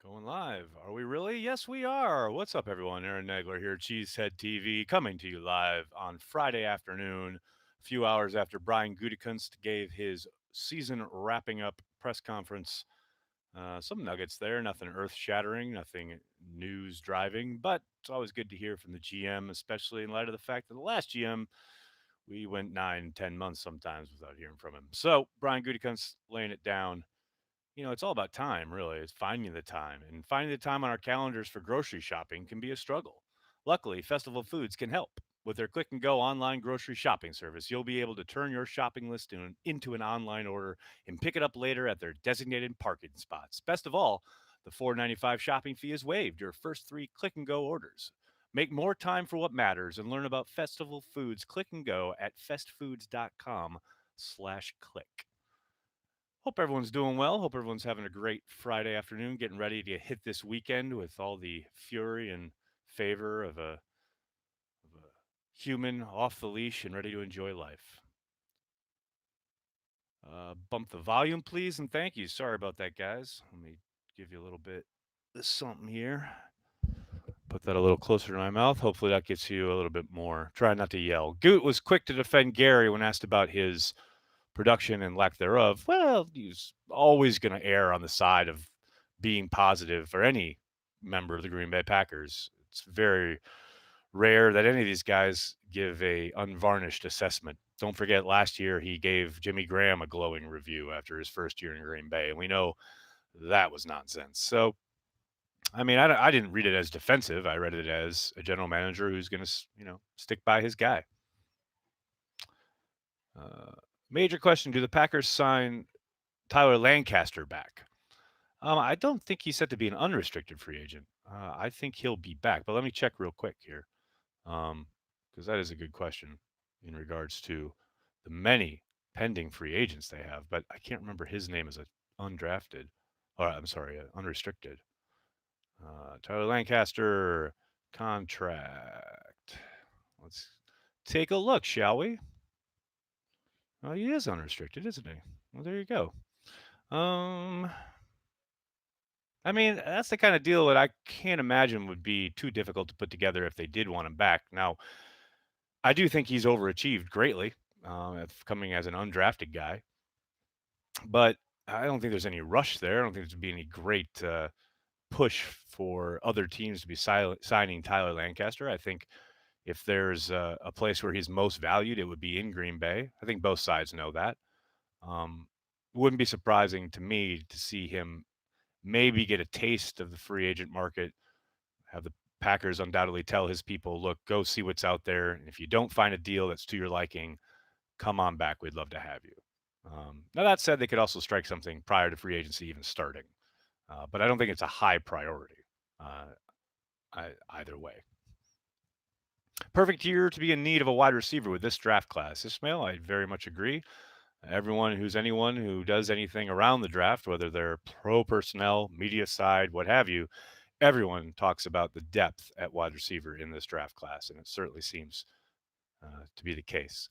Going live. Are we really? Yes, we are. What's up, everyone? Aaron Nagler here, Cheesehead TV, coming to you live on Friday afternoon, a few hours after Brian Gutekunst gave his season wrapping up press conference. Some nuggets there, nothing earth shattering, nothing news driving, but it's always good to hear from the GM, especially in light of the fact that the last GM, we went 9, 10 months sometimes without hearing from him. So, Brian Gutekunst laying it down. It's all about time, really. It's finding the time. And finding the time on our calendars for grocery shopping can be a struggle. Luckily, Festival Foods can help. With their click and go online grocery shopping service, you'll be able to turn your shopping list into an online order and pick it up later at their designated parking spots. Best of all, the $4.95 shopping fee is waived your first three click and go orders. Make more time for what matters and learn about Festival Foods Click and Go at festfoods.com/click. Hope everyone's doing well. Hope everyone's having a great Friday afternoon, getting ready to hit this weekend with all the fury and favor of a human off the leash and ready to enjoy life. Bump the volume, please, and thank you. Sorry about that, guys. Let me give you a little bit of something here. Put that a little closer to my mouth. Hopefully, that gets you a little bit more. Try not to yell. Goot was quick to defend Gary when asked about his production and lack thereof. Well, he's always going to err on the side of being positive for any member of the Green Bay Packers. It's very rare that any of these guys give a unvarnished assessment. Don't forget last year he gave Jimmy Graham a glowing review after his first year in Green Bay, and we know that was nonsense. So, I mean, I didn't read it as defensive. I read it as a general manager who's going to, stick by his guy. Uh, Major question: do the Packers sign Tyler Lancaster back? I don't think he's set to be an unrestricted free agent. I think he'll be back, but let me check real quick here, because that is a good question in regards to the many pending free agents they have. But I can't remember his name as a undrafted, or I'm sorry, unrestricted. Tyler Lancaster contract. Let's take a look, shall we? Oh, he is unrestricted, isn't he? Well, there you go. Um, I mean, that's the kind of deal that I can't imagine would be too difficult to put together if they did want him back. Now, I do think he's overachieved greatly, coming as an undrafted guy, but I don't think there's any rush there. I don't think there's be any great push for other teams to be signing Tyler Lancaster. I think if there's a place where he's most valued, it would be in Green Bay. I think both sides know that. Um, wouldn't be surprising to me to see him maybe get a taste of the free agent market, have the Packers undoubtedly tell his people, look, go see what's out there. And if you don't find a deal that's to your liking, come on back. We'd love to have you. Now, that said, they could also strike something prior to free agency even starting. But I don't think it's a high priority uh, either way. Perfect year to be in need of a wide receiver with this draft class. Ismail, I very much agree. Anyone who does anything around the draft, whether they're pro personnel, media side, what have you, everyone talks about the depth at wide receiver in this draft class, and it certainly seems to be the case.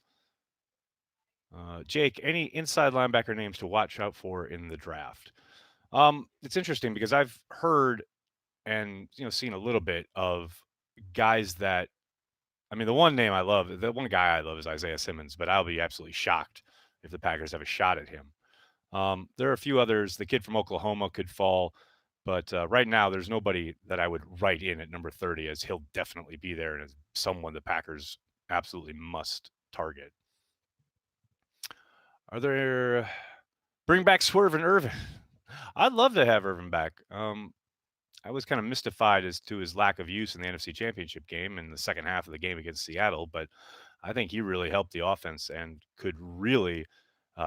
Jake, any inside linebacker names to watch out for in the draft? It's interesting because I've heard and seen a little bit of guys that I mean, the one guy I love is Isaiah Simmons, but I'll be absolutely shocked if the Packers have a shot at him. There are a few others. The kid from Oklahoma could fall, but right now there's nobody that I would write in at number 30 as he'll definitely be there and as someone the Packers absolutely must target. Are there bring back Swerve and Irvin? I'd love to have Irvin back. I was kind of mystified as to his lack of use in the NFC Championship game in the second half of the game against Seattle, but I think he really helped the offense and could really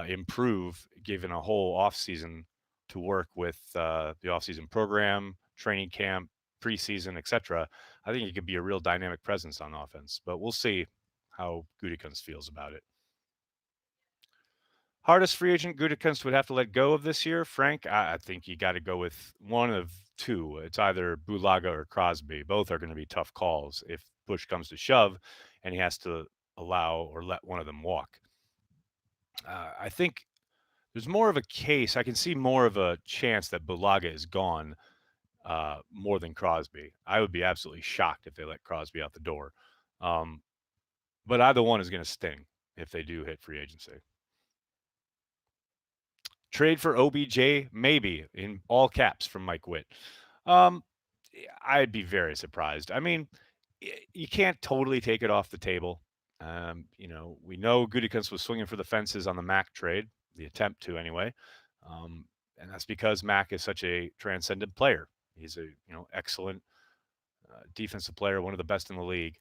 improve given a whole offseason to work with the offseason program, training camp, preseason, etc. I think he could be a real dynamic presence on offense, but we'll see how Gutekunst feels about it. Hardest free agent Gutekunst would have to let go of this year, Frank. I think you got to go with one of two. It's either Bulaga or Crosby. Both are going to be tough calls if push comes to shove, and he has to allow or let one of them walk. I think there's more of a case. I can see more of a chance that Bulaga is gone more than Crosby. I would be absolutely shocked if they let Crosby out the door. Um, but either one is going to sting if they do hit free agency. Trade for OBJ, maybe, in all caps from Mike Witt. Um, I'd be very surprised. I mean, you can't totally take it off the table. We know Gutekunst was swinging for the fences on the Mac trade, the attempt to anyway, um, and that's because Mac is such a transcendent player. He's a excellent defensive player, one of the best in the league.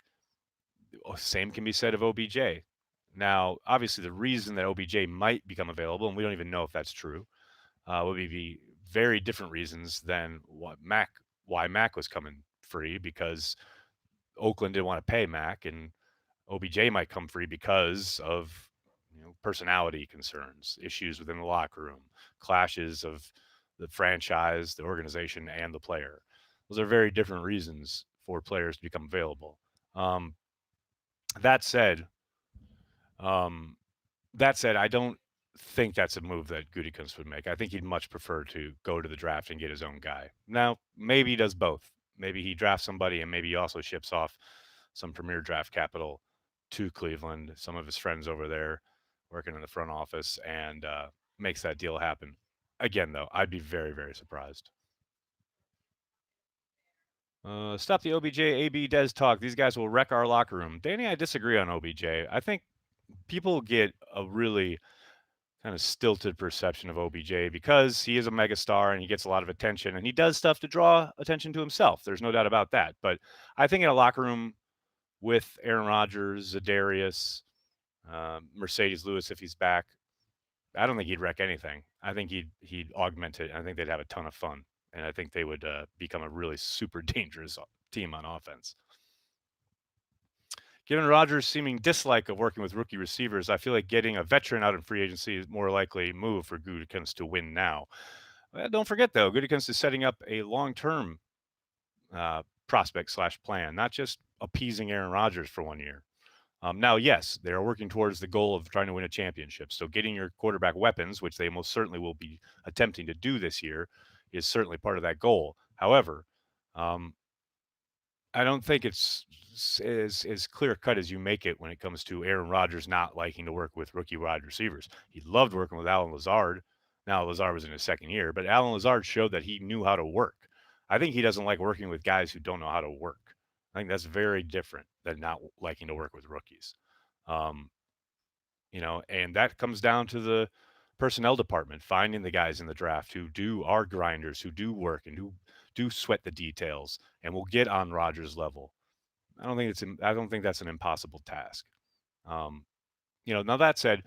Same can be said of OBJ. Now, obviously, the reason that OBJ might become available, and we don't even know if that's true, would be very different reasons than why Mac was coming free, because Oakland didn't want to pay Mac, and OBJ might come free because of personality concerns, issues within the locker room, clashes of the franchise, the organization, and the player. Those are very different reasons for players to become available. That said, um, I don't think that's a move that Gutekunst would make. I think he'd much prefer to go to the draft and get his own guy. Now, maybe he does both. Maybe he drafts somebody and maybe he also ships off some premier draft capital to Cleveland, some of his friends over there working in the front office, and makes that deal happen. Again, though, I'd be very, very surprised. Stop the OBJ, AB, Des talk. These guys will wreck our locker room. Danny, I disagree on OBJ. I think people get a really kind of stilted perception of OBJ because he is a megastar and he gets a lot of attention and he does stuff to draw attention to himself. There's no doubt about that. But I think in a locker room with Aaron Rodgers, Zadarius, Mercedes Lewis, if he's back, I don't think he'd wreck anything. I think he'd augment it. I think they'd have a ton of fun, and I think they would become a really super dangerous team on offense. Given Rodgers' seeming dislike of working with rookie receivers, I feel like getting a veteran out in free agency is more likely move for Gutekunst to win now. Don't forget, though, Gutekunst is setting up a long-term prospect / plan, not just appeasing Aaron Rodgers for 1 year. Now, yes, they are working towards the goal of trying to win a championship. So getting your quarterback weapons, which they most certainly will be attempting to do this year, is certainly part of that goal. However, um, I don't think it's as clear cut as you make it when it comes to Aaron Rodgers not liking to work with rookie wide receivers. He loved working with Alan Lazard. Now Lazard was in his second year, but Alan Lazard showed that he knew how to work. I think he doesn't like working with guys who don't know how to work. I think that's very different than not liking to work with rookies. Um, and that comes down to the personnel department, finding the guys in the draft who are grinders, who do work and who do sweat the details and will get on Rodgers' level. I don't think that's an impossible task. Um, now that said,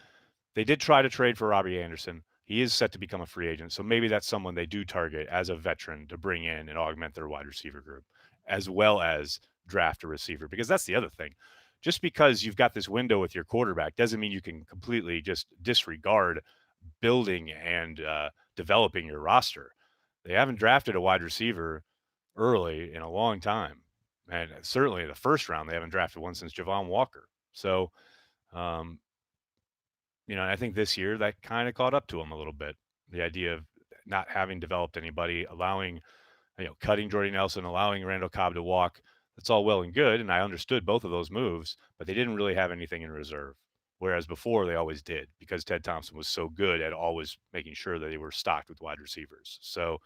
they did try to trade for Robbie Anderson. He is set to become a free agent, so maybe that's someone they do target as a veteran to bring in and augment their wide receiver group, as well as draft a receiver. Because that's the other thing. Just because you've got this window with your quarterback doesn't mean you can completely just disregard building and developing your roster. They haven't drafted a wide receiver early in a long time. And certainly the first round, they haven't drafted one since Javon Walker. So, um, I think this year that kind of caught up to him a little bit. The idea of not having developed anybody, allowing, cutting Jordy Nelson, allowing Randall Cobb to walk. That's all well and good. And I understood both of those moves, but they didn't really have anything in reserve. Whereas before they always did, because Ted Thompson was so good at always making sure that they were stocked with wide receivers. So,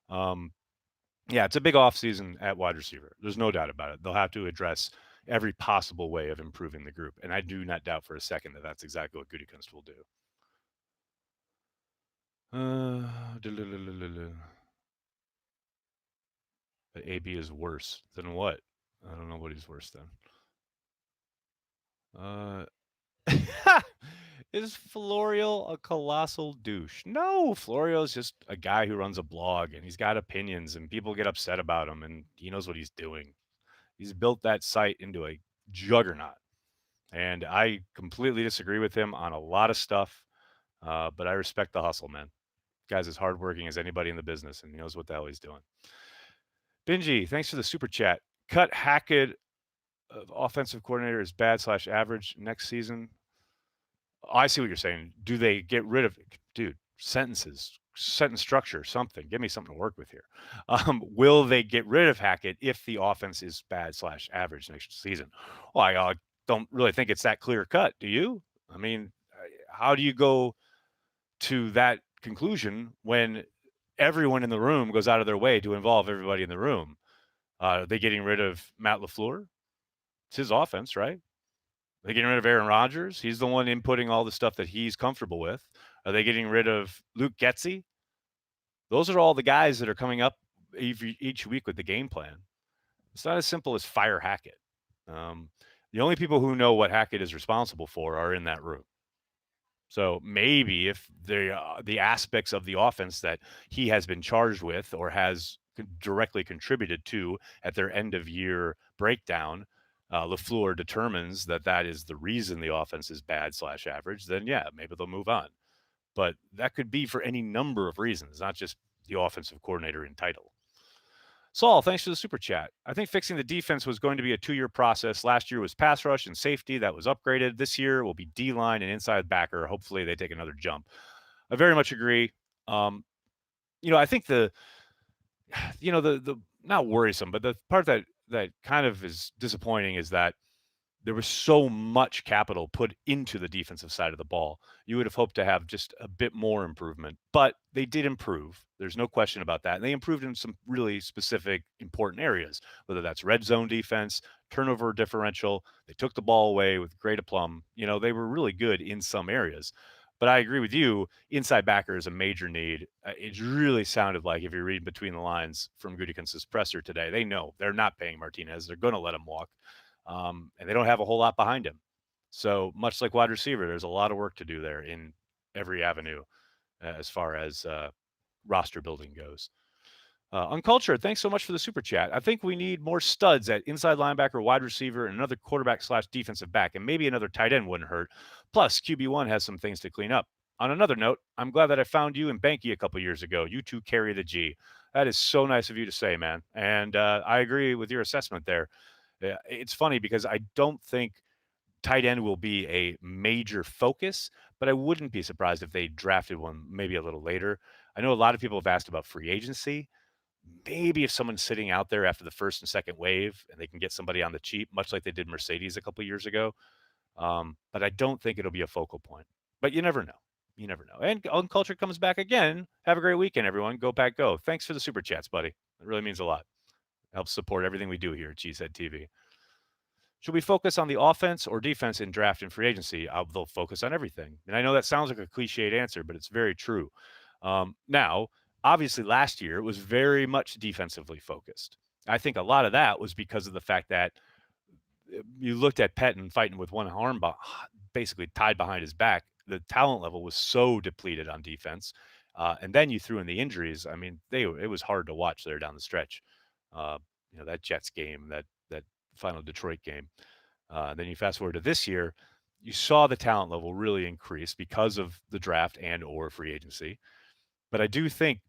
yeah, it's a big offseason at wide receiver. There's no doubt about it. They'll have to address every possible way of improving the group. And I do not doubt for a second that that's exactly what Gutekunst will do. But AB is worse than what? I don't know what he's worse than. Is Florio a colossal douche? No, Florio's just a guy who runs a blog and he's got opinions and people get upset about him and he knows what he's doing. He's built that site into a juggernaut. And I completely disagree with him on a lot of stuff, but I respect the hustle, man. Guy's as hardworking as anybody in the business, and he knows what the hell he's doing. Benji, thanks for the super chat. Cut Hackett, offensive coordinator, is bad / average next season. I see what you're saying. Do they get rid of it? Dude, sentences. sentence structure, something. Give me something to work with here. Will they get rid of Hackett if the offense is bad slash average next season? Well, I don't really think it's that clear cut. Do you? I mean, how do you go to that conclusion when everyone in the room goes out of their way to involve everybody in the room? Are they getting rid of Matt LaFleur? It's his offense, right? Are they getting rid of Aaron Rodgers? He's the one inputting all the stuff that he's comfortable with. Are they getting rid of Luke Getsy? Those are all the guys that are coming up each week with the game plan. It's not as simple as fire Hackett. The only people who know what Hackett is responsible for are in that room. So maybe if the aspects of the offense that he has been charged with or has directly contributed to at their end of year breakdown, LaFleur determines that that is the reason the offense is bad slash average, then yeah, maybe they'll move on. But that could be for any number of reasons, not just the offensive coordinator in title. Saul, thanks for the super chat. I think fixing the defense was going to be a 2-year process. Last year was pass rush and safety that was upgraded. This year will be D-line and inside backer. Hopefully they take another jump. I very much agree. I think the not worrisome, but the part that kind of is disappointing is that there was so much capital put into the defensive side of the ball. You would have hoped to have just a bit more improvement, but they did improve. There's no question about that. And they improved in some really specific, important areas, whether that's red zone defense, turnover differential. They took the ball away with great aplomb. They were really good in some areas. But I agree with you. Inside backer is a major need. It really sounded like, if you read between the lines from Gutekunst's presser today, they know they're not paying Martinez. They're going to let him walk. And they don't have a whole lot behind him. So much like wide receiver, there's a lot of work to do there in every avenue as far as roster building goes. Uncultured, thanks so much for the super chat. I think we need more studs at inside linebacker, wide receiver, and another quarterback / defensive back, and maybe another tight end wouldn't hurt. Plus, QB1 has some things to clean up. On another note, I'm glad that I found you and Banky a couple years ago. You two carry the G. That is so nice of you to say, man. And I agree with your assessment there. It's funny because I don't think tight end will be a major focus, but I wouldn't be surprised if they drafted one maybe a little later. I know a lot of people have asked about free agency. Maybe if someone's sitting out there after the first and second wave and they can get somebody on the cheap, much like they did Mercedes a couple of years ago. But I don't think it'll be a focal point. But you never know. You never know. And Uncultured comes back again. Have a great weekend, everyone. Go Pack Go. Thanks for the super chats, buddy. It really means a lot. Helps support everything we do here at Cheesehead TV. Should we focus on the offense or defense in draft and free agency? They'll focus on everything. And I know that sounds like a cliched answer, but it's very true. Now, obviously, last year it was very much defensively focused. I think a lot of that was because of the fact that you looked at Patton fighting with one arm basically tied behind his back. The talent level was so depleted on defense. And then you threw in the injuries. I mean, it was hard to watch there down the stretch. That Jets game, that final Detroit game. Then you fast forward to this year, you saw the talent level really increase because of the draft and or free agency. But I do think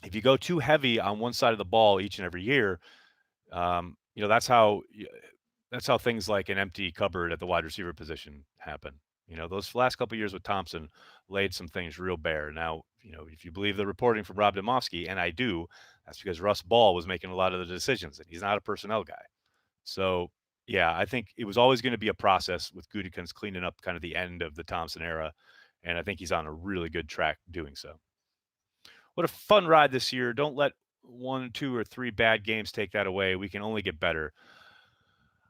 if you go too heavy on one side of the ball each and every year, that's how things like an empty cupboard at the wide receiver position happen. Those last couple of years with Thompson laid some things real bare. Now, if you believe the reporting from Rob Demovsky, and I do, that's because Russ Ball was making a lot of the decisions, and he's not a personnel guy. So, yeah, I think it was always going to be a process with Gutekunst cleaning up kind of the end of the Thompson era, and I think he's on a really good track doing so. What a fun ride this year. Don't let 1, 2, or 3 bad games take that away. We can only get better.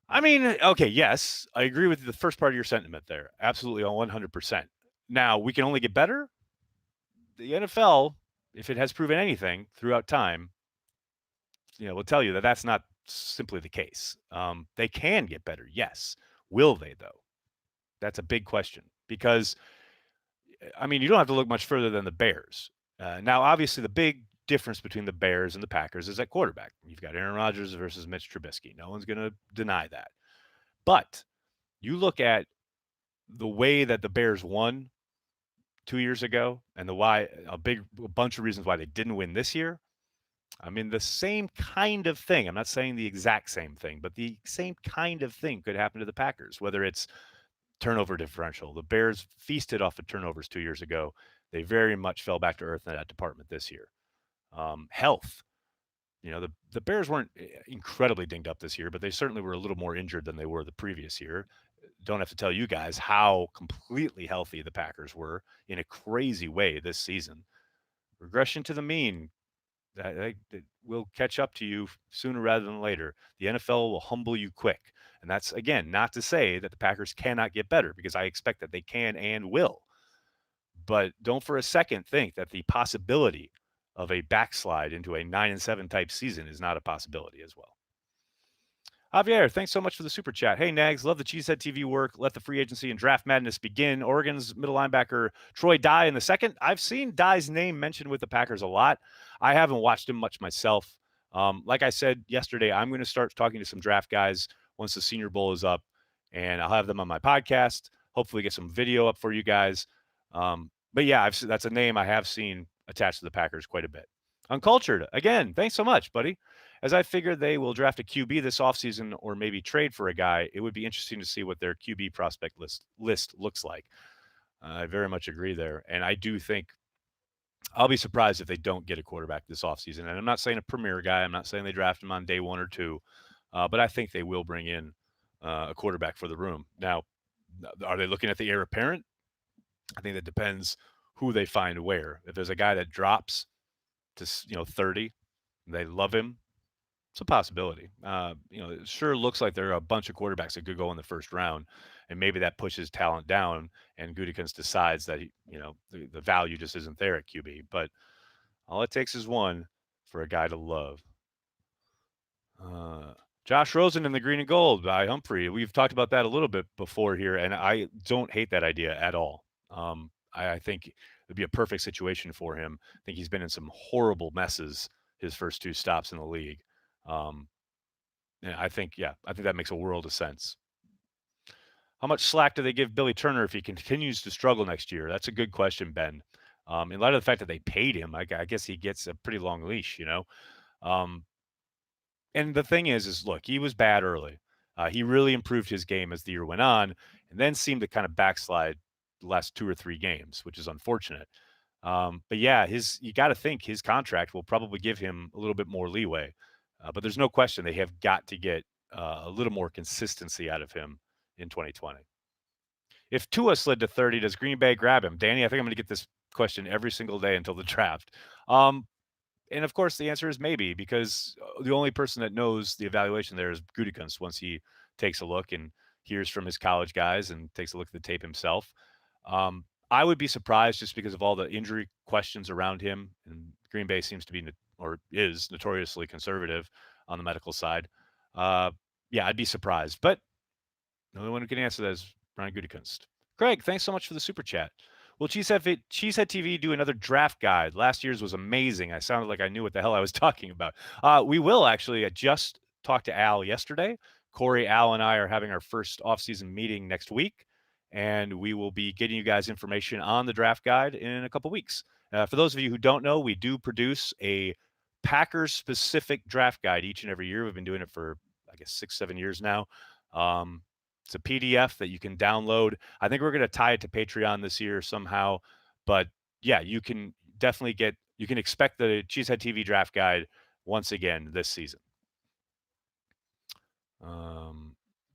I mean, okay, yes, I agree with the first part of your sentiment there. Absolutely on 100%. Now, we can only get better. The NFL, if it has proven anything throughout time, will tell you that that's not simply the case. They can get better, yes. Will they, though? That's a big question because, I mean, you don't have to look much further than the Bears. Now, obviously, the big difference between the Bears and the Packers is at quarterback. You've got Aaron Rodgers versus Mitch Trubisky. No one's going to deny that. But you look at the way that the Bears won 2 years ago and a bunch of reasons why they didn't win this year. I mean, the same kind of thing. I'm not saying the exact same thing, but the same kind of thing could happen to the Packers, whether it's turnover differential. The Bears feasted off of turnovers 2 years ago. They very much fell back to earth in that department this year. Health, the Bears weren't incredibly dinged up this year, but they certainly were a little more injured than they were the previous year. Don't have to tell you guys how completely healthy the Packers were in a crazy way this season. Regression to the mean, that will catch up to you sooner rather than later. The NFL will humble you quick. And that's, again, not to say that the Packers cannot get better, because I expect that they can and will. But don't for a second think that the possibility of a backslide into a 9-7 type season is not a possibility as well. Javier, thanks so much for the super chat. Hey, Nags, love the Cheesehead TV work. Let the free agency and draft madness begin. Oregon's middle linebacker Troy Dye in the second. I've seen Dye's name mentioned with the Packers a lot. I haven't watched him much myself. Like I said yesterday, I'm going to start talking to some draft guys once the Senior Bowl is up, and I'll have them on my podcast. Hopefully, get some video up for you guys. But yeah, that's a name I have seen attached to the Packers quite a bit. Uncultured, again, thanks so much, buddy. As I figure they will draft a QB this offseason or maybe trade for a guy, it would be interesting to see what their QB prospect list looks like. I very much agree there. And I do think I'll be surprised if they don't get a quarterback this offseason. And I'm not saying a premier guy. I'm not saying they draft him on day 1 or 2. But I think they will bring in a quarterback for the room. Now, are they looking at the heir apparent? I think that depends who they find where. If there's a guy that drops to 30, they love him, it's a possibility. It sure looks like there are a bunch of quarterbacks that could go in the first round, and maybe that pushes talent down, and Gutekunst decides that the value just isn't there at QB. But all it takes is one for a guy to love. Josh Rosen in the green and gold by Humphrey. We've talked about that a little bit before here, and I don't hate that idea at all. I think it'd be a perfect situation for him. I think he's been in some horrible messes his first 2 stops in the league. And I think that makes a world of sense. How much slack do they give Billy Turner if he continues to struggle next year? That's a good question, Ben. In light of the fact that they paid him, I guess he gets a pretty long leash, And the thing is look, he was bad early. He really improved his game as the year went on, and then seemed to kind of backslide the last 2 or 3 games, which is unfortunate. But yeah, you got to think his contract will probably give him a little bit more leeway. But there's no question they have got to get a little more consistency out of him in 2020. If Tua slid to 30, does Green Bay grab him? Danny, I think I'm going to get this question every single day until the draft. And of course, the answer is maybe, because the only person that knows the evaluation there is Gutekunst once he takes a look and hears from his college guys and takes a look at the tape himself. I would be surprised just because of all the injury questions around him. And Green Bay seems to be or is notoriously conservative on the medical side. Yeah, I'd be surprised. But the only one who can answer that is Brian Gutekunst. Craig, thanks so much for the super chat. Will Cheesehead TV do another draft guide? Last year's was amazing. I sounded like I knew what the hell I was talking about. We will actually. I just talked to Al yesterday. Corey, Al, and I are having our first off-season meeting next week, and we will be getting you guys information on the draft guide in a couple weeks. For those of you who don't know, we do produce a Packers-specific draft guide each and every year. We've been doing it for, I guess, 6-7 years now. It's a PDF that you can download. I think we're going to tie it to Patreon this year somehow. But yeah, you can definitely expect the Cheesehead TV draft guide once again this season.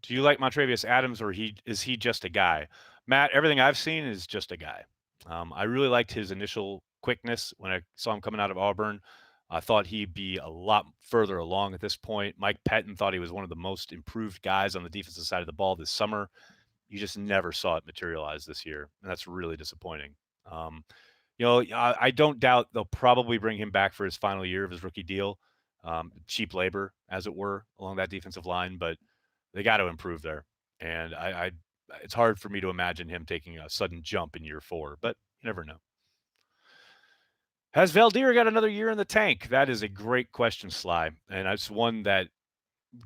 Do you like Montravius Adams, or is he just a guy? Matt, everything I've seen is just a guy. I really liked his initial quickness when I saw him coming out of Auburn. I thought he'd be a lot further along at this point. Mike Patton thought he was one of the most improved guys on the defensive side of the ball this summer. You just never saw it materialize this year, and that's really disappointing. I don't doubt they'll probably bring him back for his final year of his rookie deal, cheap labor, as it were, along that defensive line, but they got to improve there. And it's hard for me to imagine him taking a sudden jump in year 4, but you never know. Has Valdir got another year in the tank? That is a great question, Sly. And it's one that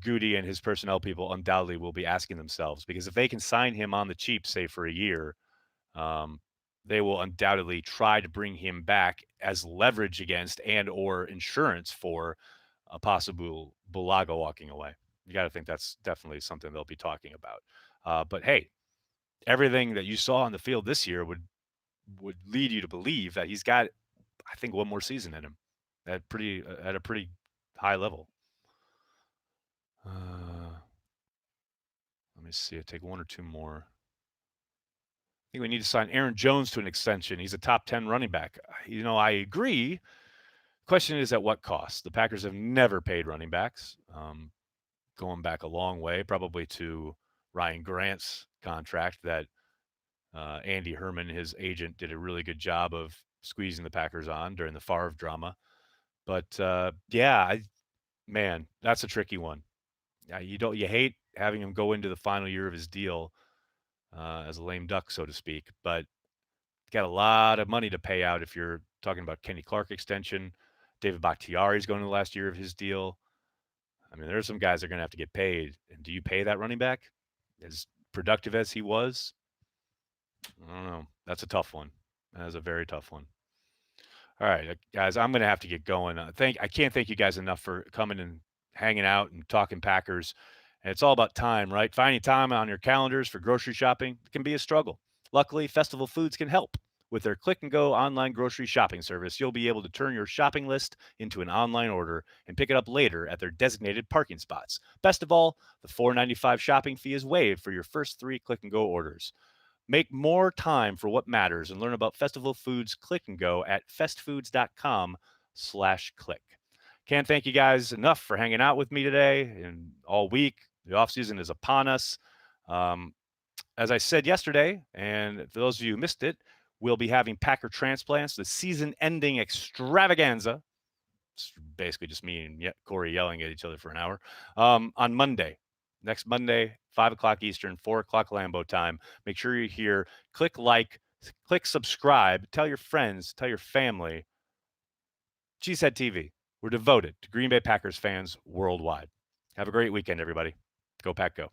Goody and his personnel people undoubtedly will be asking themselves, because if they can sign him on the cheap, say for a year, they will undoubtedly try to bring him back as leverage against and or insurance for a possible Bulaga walking away. You got to think that's definitely something they'll be talking about. But hey, everything that you saw on the field this year would would lead you to believe that he's got, I think, one more season in him at a pretty high level. Let me see. I take one or two more. I think we need to sign Aaron Jones to an extension. He's a top 10 running back. I agree. Question is at what cost? The Packers have never paid running backs, going back a long way, probably to Ryan Grant's contract that Andy Herman, his agent, did a really good job of squeezing the Packers on during the Favre drama. But yeah, man, that's a tricky one. You hate having him go into the final year of his deal as a lame duck, so to speak, but got a lot of money to pay out if you're talking about Kenny Clark extension. David Bakhtiari is going to the last year of his deal. I mean, there are some guys that are going to have to get paid. And do you pay that running back as productive as he was? I don't know. That's a tough one. That is a very tough one. All right, guys, I'm going to have to get going. I can't thank you guys enough for coming and hanging out and talking Packers. And it's all about time, right? Finding time on your calendars for grocery shopping can be a struggle. Luckily, Festival Foods can help. With their click and go online grocery shopping service, you'll be able to turn your shopping list into an online order and pick it up later at their designated parking spots. Best of all, the $4.95 shopping fee is waived for your first 3 click and go orders. Make more time for what matters and learn about Festival Foods Click and Go at festfoods.com/click. Can't thank you guys enough for hanging out with me today and all week. The offseason is upon us. As I said yesterday, and for those of you who missed it, we'll be having Packer Transplants, the season-ending extravaganza. It's basically just me and Corey yelling at each other for an hour on Monday. Next Monday, 5 o'clock Eastern, 4 o'clock Lambeau time. Make sure you're here. Click like, click subscribe. Tell your friends, tell your family. Cheesehead TV. We're devoted to Green Bay Packers fans worldwide. Have a great weekend, everybody. Go Pack Go.